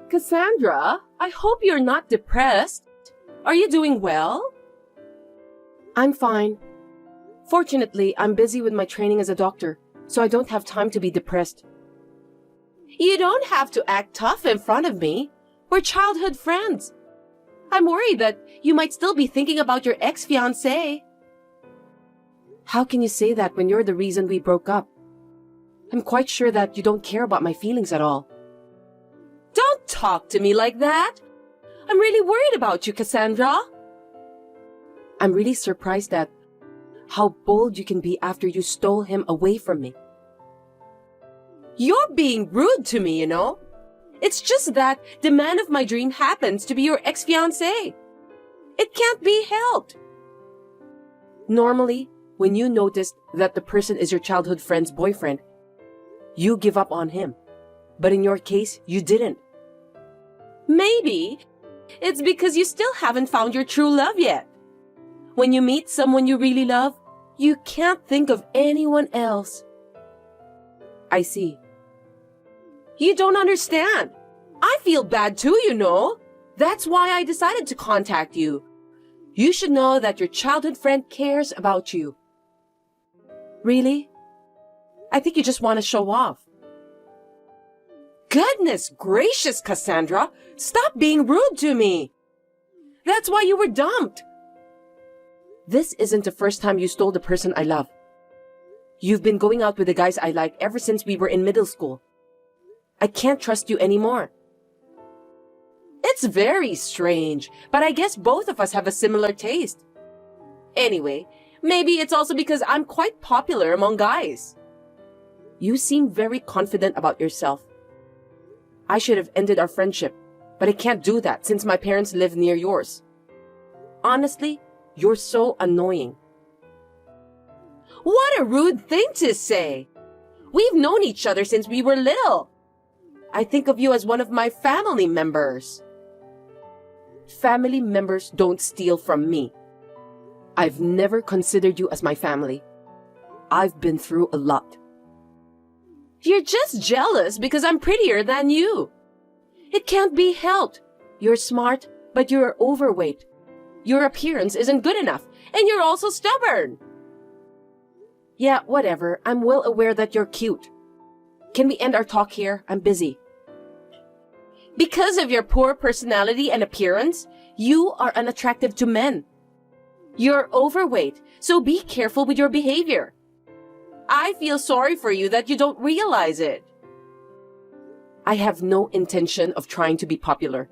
Cassandra, I hope you're not depressed. Are you doing well? I'm fine. Fortunately, I'm busy with my training as a doctor, so I don't have time to be depressed. You don't have to act tough in front of me. We're childhood friends. I'm worried that you might still be thinking about your ex-fiancé. How can you say that when you're the reason we broke up? I'm quite sure that you don't care about my feelings at all. Don't talk to me like that. I'm really worried about you, Cassandra. I'm really surprised at how bold you can be after you stole him away from me. You're being rude to me, you know. It's just that the man of my dream happens to be your ex-fiancé. It can't be helped. Normally, when you notice that the person is your childhood friend's boyfriend, you give up on him. But in your case, you didn't. Maybe it's because you still haven't found your true love yet. When you meet someone you really love, you can't think of anyone else. I see. You don't understand. I feel bad too, you know. That's why I decided to contact you. You should know that your childhood friend cares about you. Really? I think you just want to show off. Goodness gracious, Cassandra! Stop being rude to me! That's why you were dumped. This isn't the first time you stole the person I love. You've been going out with the guys I like ever since we were in middle school. I can't trust you anymore. It's very strange, but I guess both of us have a similar taste. Anyway, maybe it's also because I'm quite popular among guys. You seem very confident about yourself. I should have ended our friendship, but I can't do that since my parents live near yours. Honestly, you're so annoying. What a rude thing to say! We've known each other since we were little. I think of you as one of my family members. Family members don't steal from me. I've never considered you as my family. I've been through a lot. You're just jealous because I'm prettier than you. It can't be helped. You're smart, but you're overweight. Your appearance isn't good enough, and you're also stubborn. Yeah, whatever. I'm well aware that you're cute. Can we end our talk here? I'm busy. Because of your poor personality and appearance, you are unattractive to men. You're overweight, so be careful with your behavior. I feel sorry for you that you don't realize it. I have no intention of trying to be popular.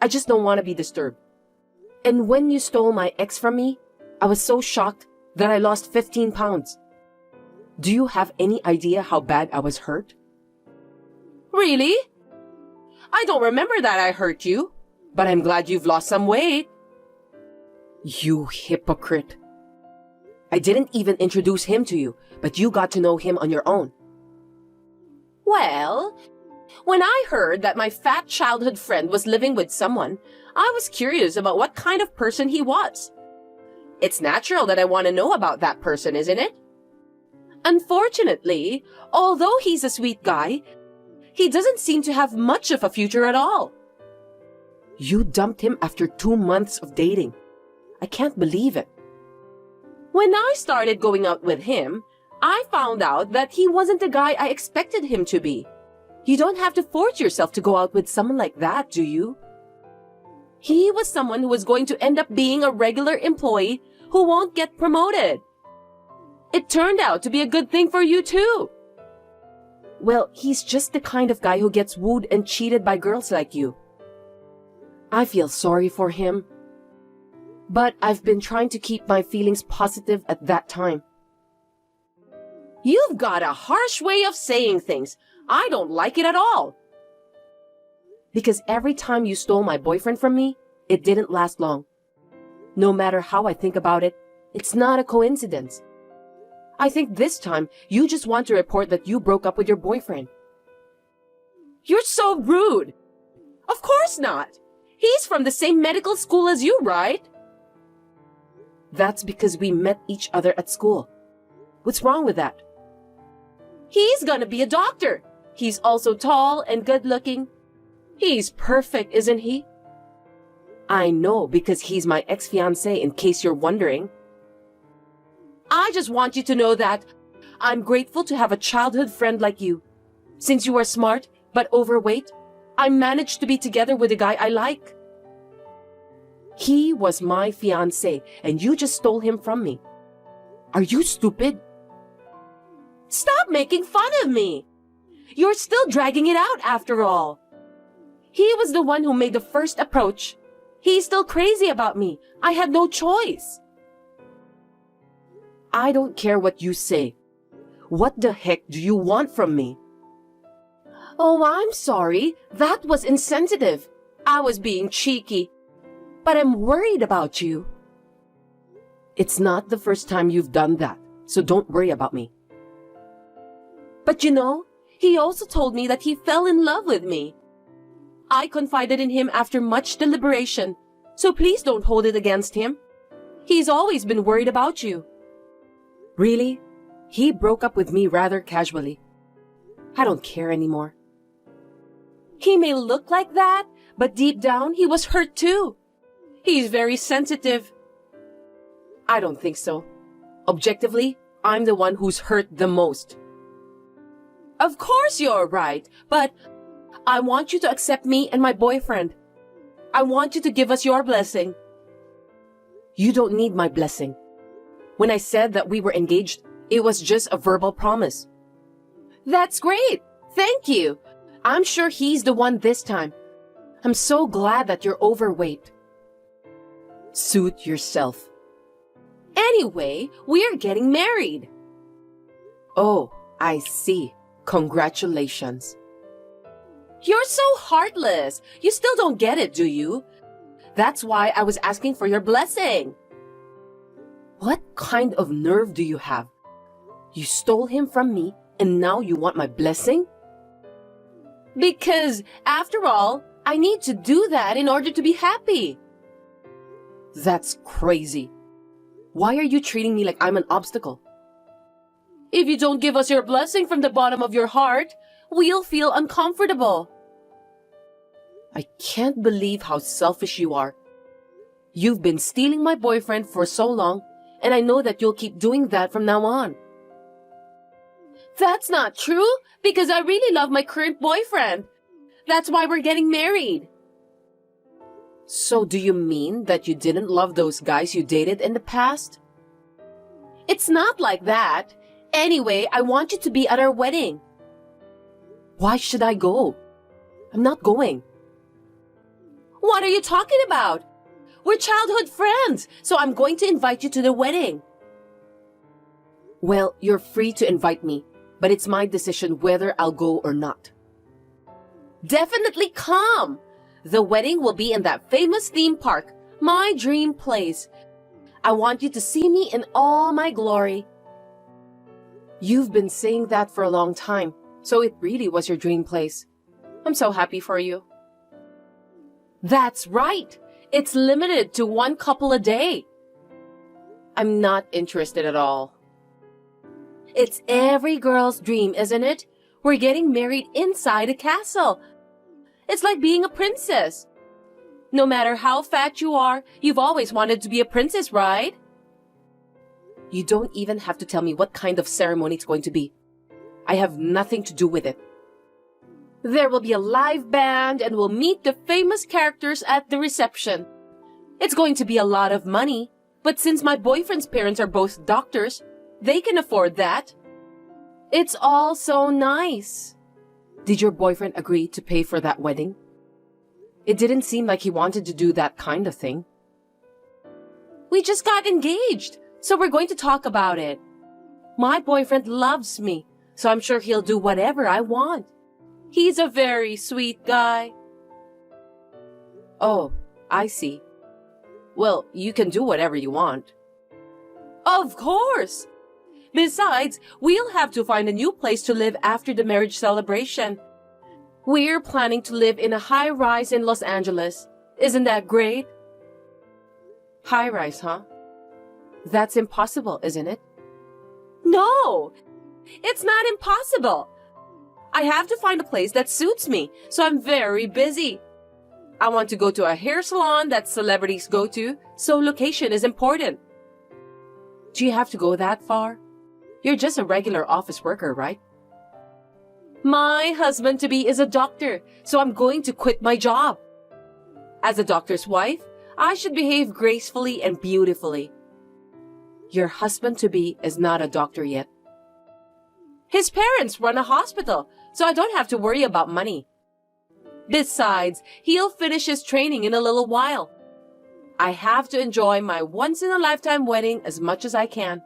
I just don't want to be disturbed. And when you stole my ex from me, I was so shocked that I lost 15 pounds. Do you have any idea how bad I was hurt? Really? I don't remember that I hurt you, but I'm glad you've lost some weight. You hypocrite. I didn't even introduce him to you, but you got to know him on your own. Well, when I heard that my fat childhood friend was living with someone, I was curious about what kind of person he was. It's natural that I want to know about that person, isn't it? Unfortunately, although he's a sweet guy, he doesn't seem to have much of a future at all. You dumped him after 2 months of dating. I can't believe it. When I started going out with him, I found out that he wasn't the guy I expected him to be. You don't have to force yourself to go out with someone like that, do you? He was someone who was going to end up being a regular employee who won't get promoted. It turned out to be a good thing for you too. Well, he's just the kind of guy who gets wooed and cheated by girls like you. I feel sorry for him. But I've been trying to keep my feelings positive at that time. You've got a harsh way of saying things. I don't like it at all. Because every time you stole my boyfriend from me, it didn't last long. No matter how I think about it, it's not a coincidence. I think this time you just want to report that you broke up with your boyfriend. You're so rude. Of course not. He's from the same medical school as you, right? That's because we met each other at school. What's wrong with that? He's gonna be a doctor. He's also tall and good looking. He's perfect, isn't he? I know, because he's my ex-fiancé, in case you're wondering. I just want you to know that I'm grateful to have a childhood friend like you. Since you are smart but overweight, I managed to be together with a guy I like. He was my fiancé, and you just stole him from me. Are you stupid? Stop making fun of me! You're still dragging it out after all. He was the one who made the first approach. He's still crazy about me. I had no choice. I don't care what you say. What the heck do you want from me? Oh, I'm sorry. That was insensitive. I was being cheeky. But I'm worried about you. It's not the first time you've done that, so don't worry about me. But you know, he also told me that he fell in love with me. I confided in him after much deliberation, so please don't hold it against him. He's always been worried about you. Really? He broke up with me rather casually. I don't care anymore. He may look like that, but deep down he was hurt too. He's very sensitive. I don't think so. Objectively, I'm the one who's hurt the most. Of course you're right, but I want you to accept me and my boyfriend. I want you to give us your blessing. You don't need my blessing. When I said that we were engaged, it was just a verbal promise. That's great. Thank you. I'm sure he's the one this time. I'm so glad that you're overweight. Suit yourself. Anyway, we're getting married. Oh, I see. Congratulations. You're so heartless. You still don't get it, do you? That's why I was asking for your blessing. What kind of nerve do you have? You stole him from me, and now you want my blessing? Because, after all, I need to do that in order to be happy. That's crazy. Why are you treating me like I'm an obstacle? If you don't give us your blessing from the bottom of your heart, we'll feel uncomfortable. I can't believe how selfish you are. You've been stealing my boyfriend for so long, and I know that you'll keep doing that from now on. That's not true, because I really love my current boyfriend. That's why we're getting married. So do you mean that you didn't love those guys you dated in the past? It's not like that. Anyway, I want you to be at our wedding. Why should I go? I'm not going. What are you talking about? We're childhood friends, so I'm going to invite you to the wedding. Well, you're free to invite me, but it's my decision whether I'll go or not. Definitely come! The wedding will be in that famous theme park, my dream place. I want you to see me in all my glory. You've been saying that for a long time, so it really was your dream place. I'm so happy for you. That's right! It's limited to 1 couple a day. I'm not interested at all. It's every girl's dream, isn't it? We're getting married inside a castle. It's like being a princess. No matter how fat you are, you've always wanted to be a princess, right? You don't even have to tell me what kind of ceremony it's going to be. I have nothing to do with it. There will be a live band and we'll meet the famous characters at the reception. It's going to be a lot of money, but since my boyfriend's parents are both doctors, they can afford that. It's all so nice. Did your boyfriend agree to pay for that wedding? It didn't seem like he wanted to do that kind of thing. We just got engaged, so we're going to talk about it. My boyfriend loves me, so I'm sure he'll do whatever I want. He's a very sweet guy. Oh, I see. Well, you can do whatever you want. Of course! Besides, we'll have to find a new place to live after the marriage celebration. We're planning to live in a high-rise in Los Angeles. Isn't that great? High-rise, huh? That's impossible, isn't it? No! It's not impossible. I have to find a place that suits me, so I'm very busy. I want to go to a hair salon that celebrities go to, so location is important. Do you have to go that far? You're just a regular office worker, right? My husband-to-be is a doctor, so I'm going to quit my job. As a doctor's wife, I should behave gracefully and beautifully. Your husband-to-be is not a doctor yet. His parents run a hospital, so I don't have to worry about money. Besides, he'll finish his training in a little while. I have to enjoy my once-in-a-lifetime wedding as much as I can.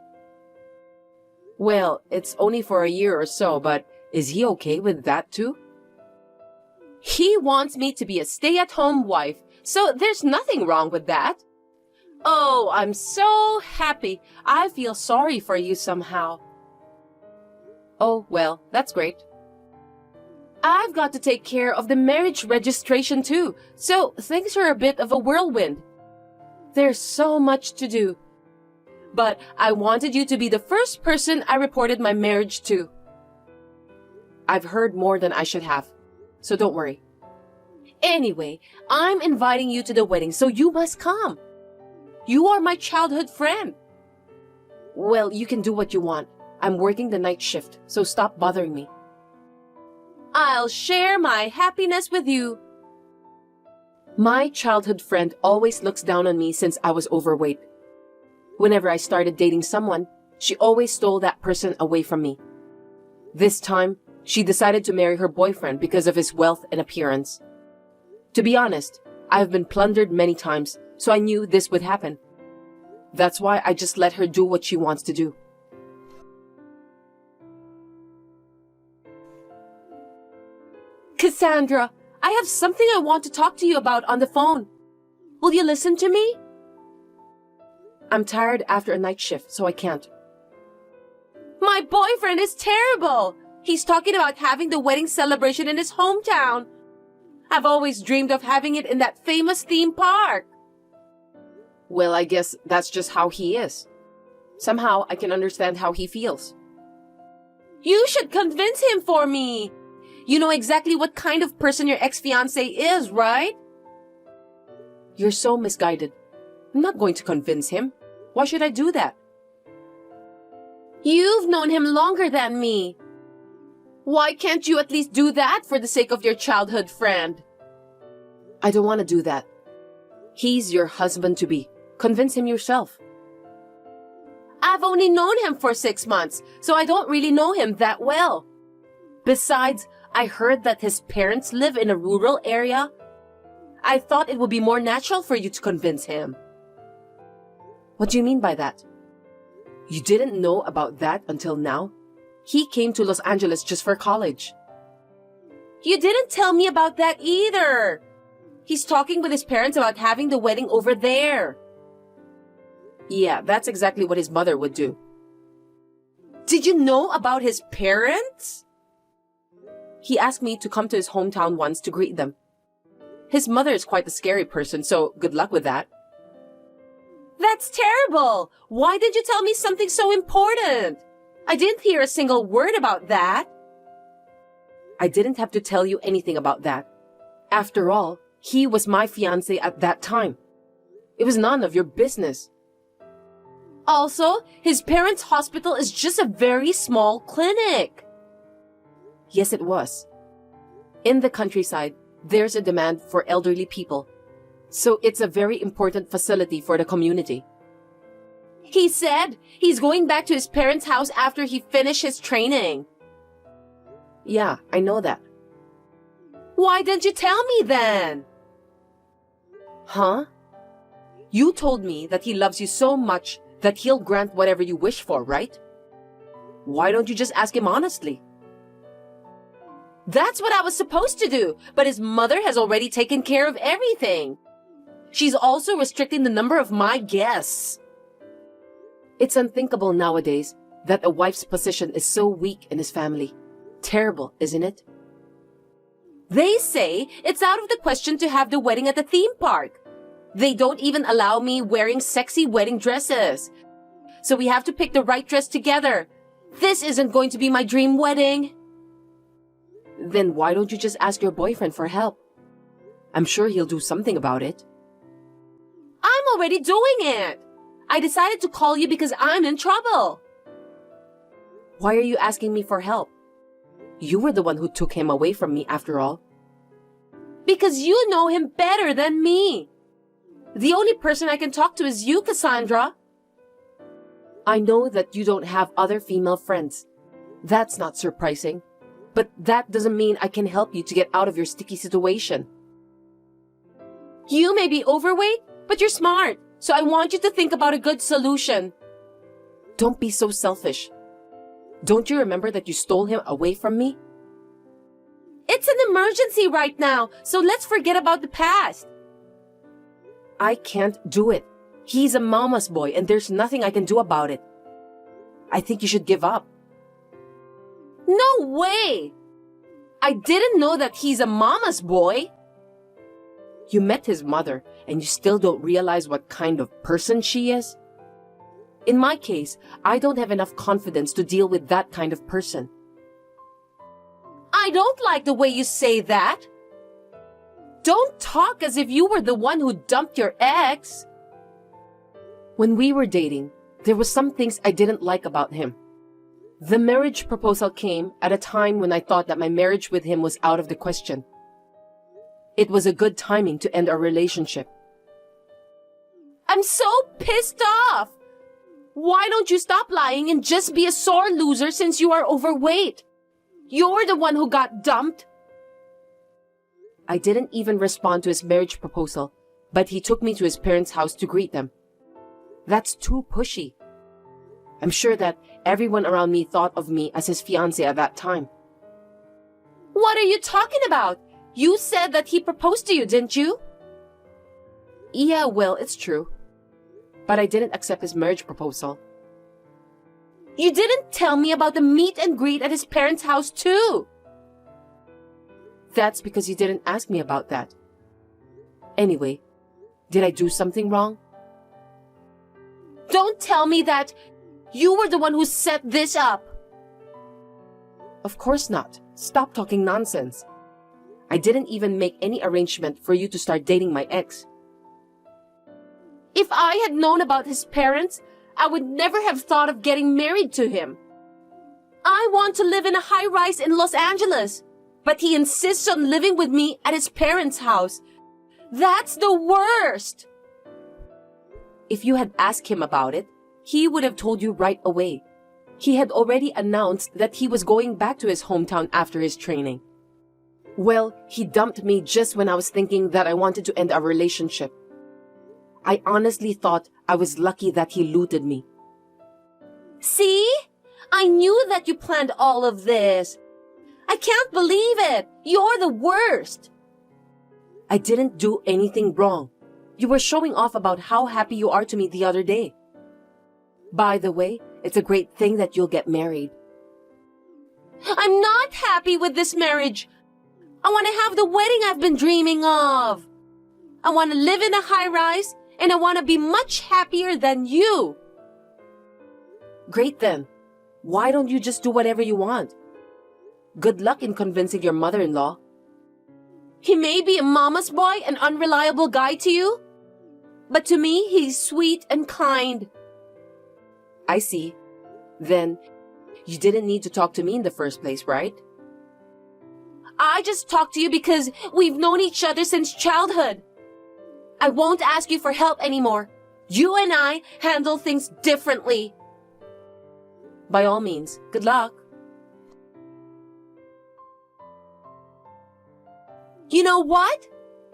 Well, it's only for a year or so, but is he okay with that too? He wants me to be a stay-at-home wife, so there's nothing wrong with that. Oh, I'm so happy. I feel sorry for you somehow. Oh, well, that's great. I've got to take care of the marriage registration too, so things are a bit of a whirlwind. There's so much to do. But I wanted you to be the first person I reported my marriage to. I've heard more than I should have, so don't worry. Anyway, I'm inviting you to the wedding, so you must come. You are my childhood friend. Well, you can do what you want. I'm working the night shift, so stop bothering me. I'll share my happiness with you. My childhood friend always looks down on me since I was overweight. Whenever I started dating someone, she always stole that person away from me. This time, she decided to marry her boyfriend because of his wealth and appearance. To be honest, I've been plundered many times, so I knew this would happen. That's why I just let her do what she wants to do. Cassandra, I have something I want to talk to you about on the phone. Will you listen to me? I'm tired after a night shift, so I can't. My boyfriend is terrible. He's talking about having the wedding celebration in his hometown. I've always dreamed of having it in that famous theme park. Well, I guess that's just how he is. Somehow I can understand how he feels. You should convince him for me. You know exactly what kind of person your ex-fiancé is, right? You're so misguided. I'm not going to convince him. Why should I do that? You've known him longer than me. Why can't you at least do that for the sake of your childhood friend? I don't want to do that. He's your husband-to-be. Convince him yourself. I've only known him for 6 months, so I don't really know him that well. Besides, I heard that his parents live in a rural area. I thought it would be more natural for you to convince him. What do you mean by that? You didn't know about that until now? He came to Los Angeles just for college. You didn't tell me about that either. He's talking with his parents about having the wedding over there. Yeah, that's exactly what his mother would do. Did you know about his parents? He asked me to come to his hometown once to greet them. His mother is quite a scary person, so good luck with that. That's terrible! Why did you tell me something so important? I didn't hear a single word about that. I didn't have to tell you anything about that. After all, he was my fiancé at that time. It was none of your business. Also, his parents' hospital is just a very small clinic. Yes, it was. In the countryside, there's a demand for elderly people. So it's a very important facility for the community. He said he's going back to his parents' house after he finished his training. Yeah, I know that. Why didn't you tell me then? Huh? You told me that he loves you so much that he'll grant whatever you wish for, right? Why don't you just ask him honestly? That's what I was supposed to do, but his mother has already taken care of everything. She's also restricting the number of my guests. It's unthinkable nowadays that a wife's position is so weak in his family. Terrible, isn't it? They say it's out of the question to have the wedding at the theme park. They don't even allow me wearing sexy wedding dresses. So we have to pick the right dress together. This isn't going to be my dream wedding. Then why don't you just ask your boyfriend for help? I'm sure he'll do something about it. I'm already doing it! I decided to call you because I'm in trouble. Why are you asking me for help? You were the one who took him away from me after all. Because you know him better than me. The only person I can talk to is you, Cassandra. I know that you don't have other female friends. That's not surprising. But that doesn't mean I can help you to get out of your sticky situation. You may be overweight, but you're smart. So I want you to think about a good solution. Don't be so selfish. Don't you remember that you stole him away from me? It's an emergency right now, so let's forget about the past. I can't do it. He's a mama's boy and there's nothing I can do about it. I think you should give up. No way! I didn't know that he's a mama's boy. You met his mother and you still don't realize what kind of person she is? In my case, I don't have enough confidence to deal with that kind of person. I don't like the way you say that. Don't talk as if you were the one who dumped your ex. When we were dating, there were some things I didn't like about him. The marriage proposal came at a time when I thought that my marriage with him was out of the question. It was a good timing to end our relationship. I'm so pissed off! Why don't you stop lying and just be a sore loser since you are overweight? You're the one who got dumped. I didn't even respond to his marriage proposal, but he took me to his parents' house to greet them. That's too pushy. I'm sure that everyone around me thought of me as his fiancé at that time. What are you talking about? You said that he proposed to you, didn't you? Yeah, well, it's true. But I didn't accept his marriage proposal. You didn't tell me about the meet and greet at his parents' house too. That's because you didn't ask me about that. Anyway, did I do something wrong? Don't tell me that you were the one who set this up. Of course not. Stop talking nonsense. I didn't even make any arrangement for you to start dating my ex. If I had known about his parents, I would never have thought of getting married to him. I want to live in a high-rise in Los Angeles, but he insists on living with me at his parents' house. That's the worst! If you had asked him about it, he would have told you right away. He had already announced that he was going back to his hometown after his training. Well, he dumped me just when I was thinking that I wanted to end our relationship. I honestly thought I was lucky that he looted me. See? I knew that you planned all of this. I can't believe it. You're the worst. I didn't do anything wrong. You were showing off about how happy you are to me the other day. By the way, it's a great thing that you'll get married. I'm not happy with this marriage. I want to have the wedding I've been dreaming of. I want to live in a high-rise, and I want to be much happier than you. Great then. Why don't you just do whatever you want? Good luck in convincing your mother-in-law. He may be a mama's boy, an unreliable guy to you, but to me, he's sweet and kind. I see. Then, you didn't need to talk to me in the first place, right? I just talked to you because we've known each other since childhood. I won't ask you for help anymore. You and I handle things differently. By all means, good luck. You know what?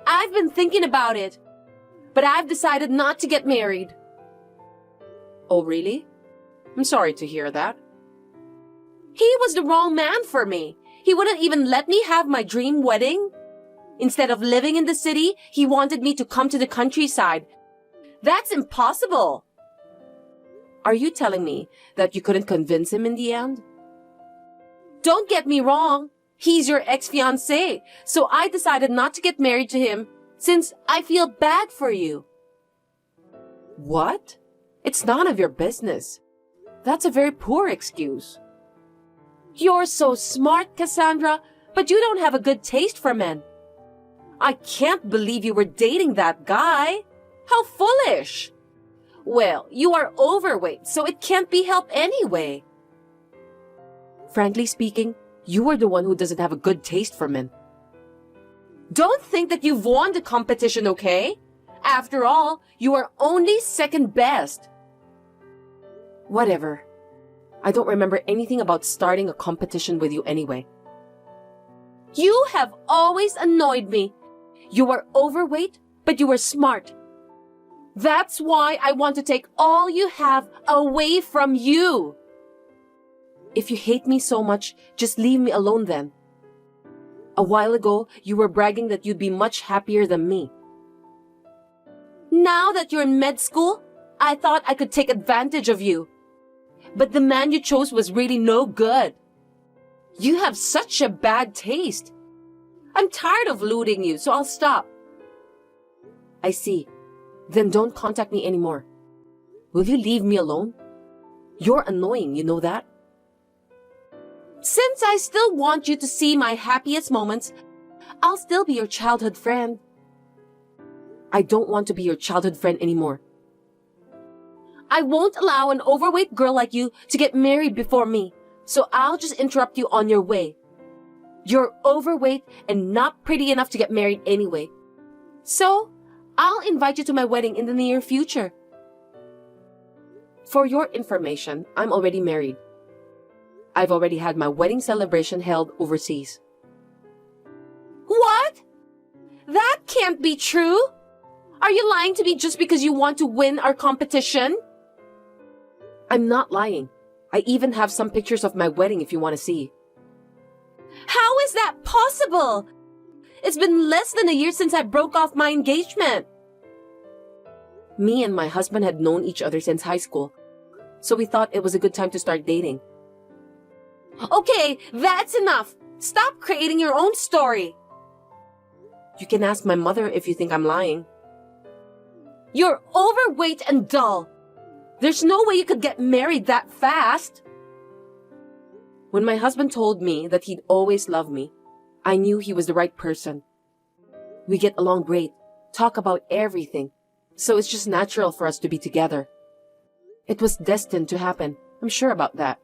I've been thinking about it, but I've decided not to get married. Oh, really? I'm sorry to hear that. He was the wrong man for me. He wouldn't even let me have my dream wedding. Instead of living in the city, he wanted me to come to the countryside. That's impossible. Are you telling me that you couldn't convince him in the end? Don't get me wrong. He's your ex-fiancé, so I decided not to get married to him since I feel bad for you. What? It's none of your business. That's a very poor excuse. You're so smart, Cassandra, But you don't have a good taste for men. I can't believe you were dating that guy. How foolish. Well, you are overweight, so it can't be helped anyway. Frankly speaking, you are the one who doesn't have a good taste for men. Don't think that you've won the competition, okay? After all, you are only second best. Whatever. I don't remember anything about starting a competition with you anyway. You have always annoyed me. You are overweight, but you are smart. That's why I want to take all you have away from you. If you hate me so much, just leave me alone then. A while ago, you were bragging that you'd be much happier than me. Now that you're in med school, I thought I could take advantage of you. But the man you chose was really no good. You have such a bad taste. I'm tired of looting you, so I'll stop. I see. Then don't contact me anymore. Will you leave me alone? You're annoying, you know that? Since I still want you to see my happiest moments, I'll still be your childhood friend. I don't want to be your childhood friend anymore. I won't allow an overweight girl like you to get married before me, so I'll just interrupt you on your way. You're overweight and not pretty enough to get married anyway. So, I'll invite you to my wedding in the near future. For your information, I'm already married. I've already had my wedding celebration held overseas. What? That can't be true. Are you lying to me just because you want to win our competition? I'm not lying. I even have some pictures of my wedding if you want to see. How is that possible? It's been less than a year since I broke off my engagement. Me and my husband had known each other since high school, so we thought it was a good time to start dating. Okay, that's enough. Stop creating your own story. You can ask my mother if you think I'm lying. You're overweight and dull. There's no way you could get married that fast. When my husband told me that he'd always love me, I knew he was the right person. We get along great, talk about everything, so it's just natural for us to be together. It was destined to happen, I'm sure about that.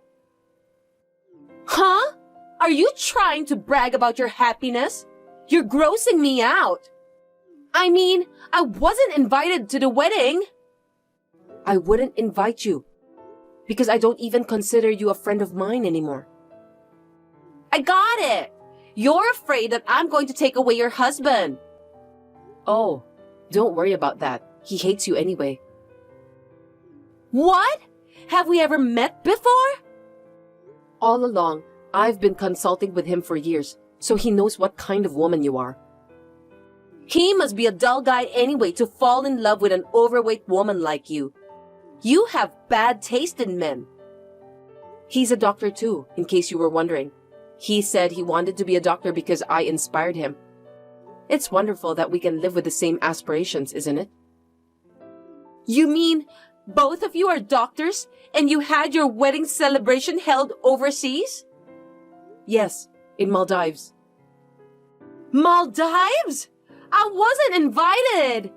Huh? Are you trying to brag about your happiness? You're grossing me out. I mean, I wasn't invited to the wedding. I wouldn't invite you because I don't even consider you a friend of mine anymore. I got it. You're afraid that I'm going to take away your husband. Oh, don't worry about that. He hates you anyway. What? Have we ever met before? All along, I've been consulting with him for years, so he knows what kind of woman you are. He must be a dull guy anyway to fall in love with an overweight woman like you. You have bad taste in men. He's a doctor too, in case you were wondering. He said he wanted to be a doctor because I inspired him. It's wonderful that we can live with the same aspirations, isn't it? You mean both of you are doctors and you had your wedding celebration held overseas? Yes, in Maldives. Maldives? I wasn't invited.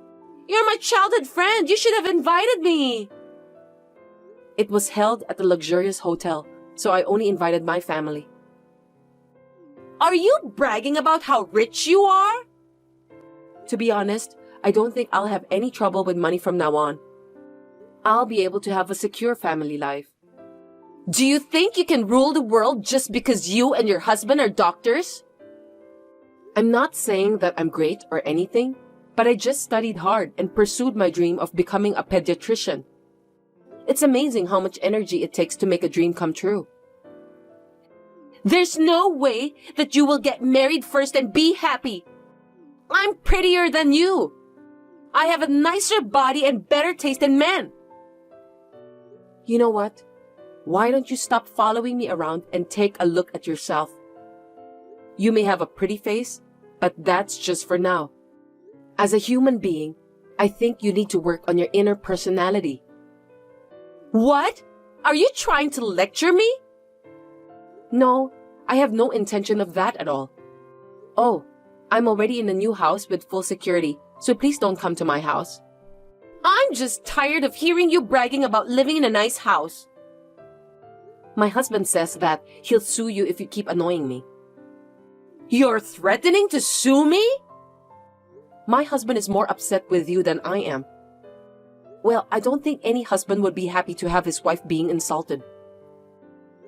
You're my childhood friend. You should have invited me. It was held at a luxurious hotel, so I only invited my family. Are you bragging about how rich you are? To be honest, I don't think I'll have any trouble with money from now on. I'll be able to have a secure family life. Do you think you can rule the world just because you and your husband are doctors? I'm not saying that I'm great or anything, but I just studied hard and pursued my dream of becoming a pediatrician. It's amazing how much energy it takes to make a dream come true. There's no way that you will get married first and be happy. I'm prettier than you. I have a nicer body and better taste in men. You know what? Why don't you stop following me around and take a look at yourself? You may have a pretty face, but that's just for now. As a human being, I think you need to work on your inner personality. What? Are you trying to lecture me? No, I have no intention of that at all. Oh, I'm already in a new house with full security, so please don't come to my house. I'm just tired of hearing you bragging about living in a nice house. My husband says that he'll sue you if you keep annoying me. You're threatening to sue me? My husband is more upset with you than I am. Well, I don't think any husband would be happy to have his wife being insulted.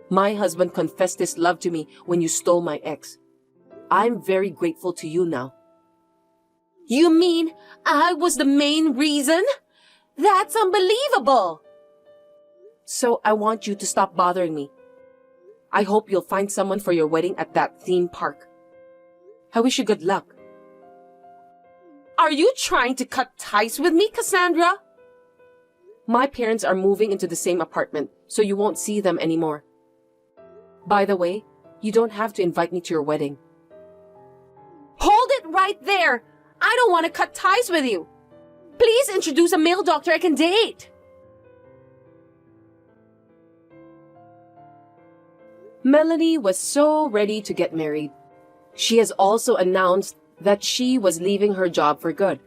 My husband confessed his love to me when you stole my ex. I'm very grateful to you now. You mean I was the main reason? That's unbelievable! So I want you to stop bothering me. I hope you'll find someone for your wedding at that theme park. I wish you good luck. Are you trying to cut ties with me, Cassandra? My parents are moving into the same apartment, so you won't see them anymore. By the way, you don't have to invite me to your wedding. Hold it right there! I don't want to cut ties with you. Please introduce a male doctor I can date. Melanie was so ready to get married. She has also announced that she was leaving her job for good.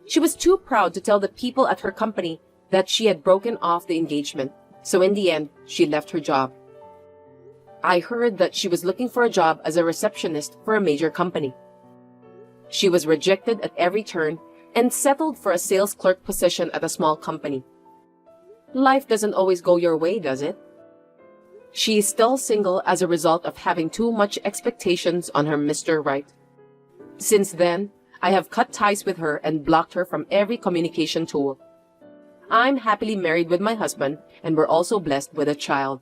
She was too proud to tell the people at her company that she had broken off the engagement, so in the end, she left her job. I heard that she was looking for a job as a receptionist for a major company. She was rejected at every turn and settled for a sales clerk position at a small company. Life doesn't always go your way, does it? She is still single as a result of having too much expectations on her Mr. Right. Since then, I have cut ties with her and blocked her from every communication tool. I'm happily married with my husband, and we're also blessed with a child.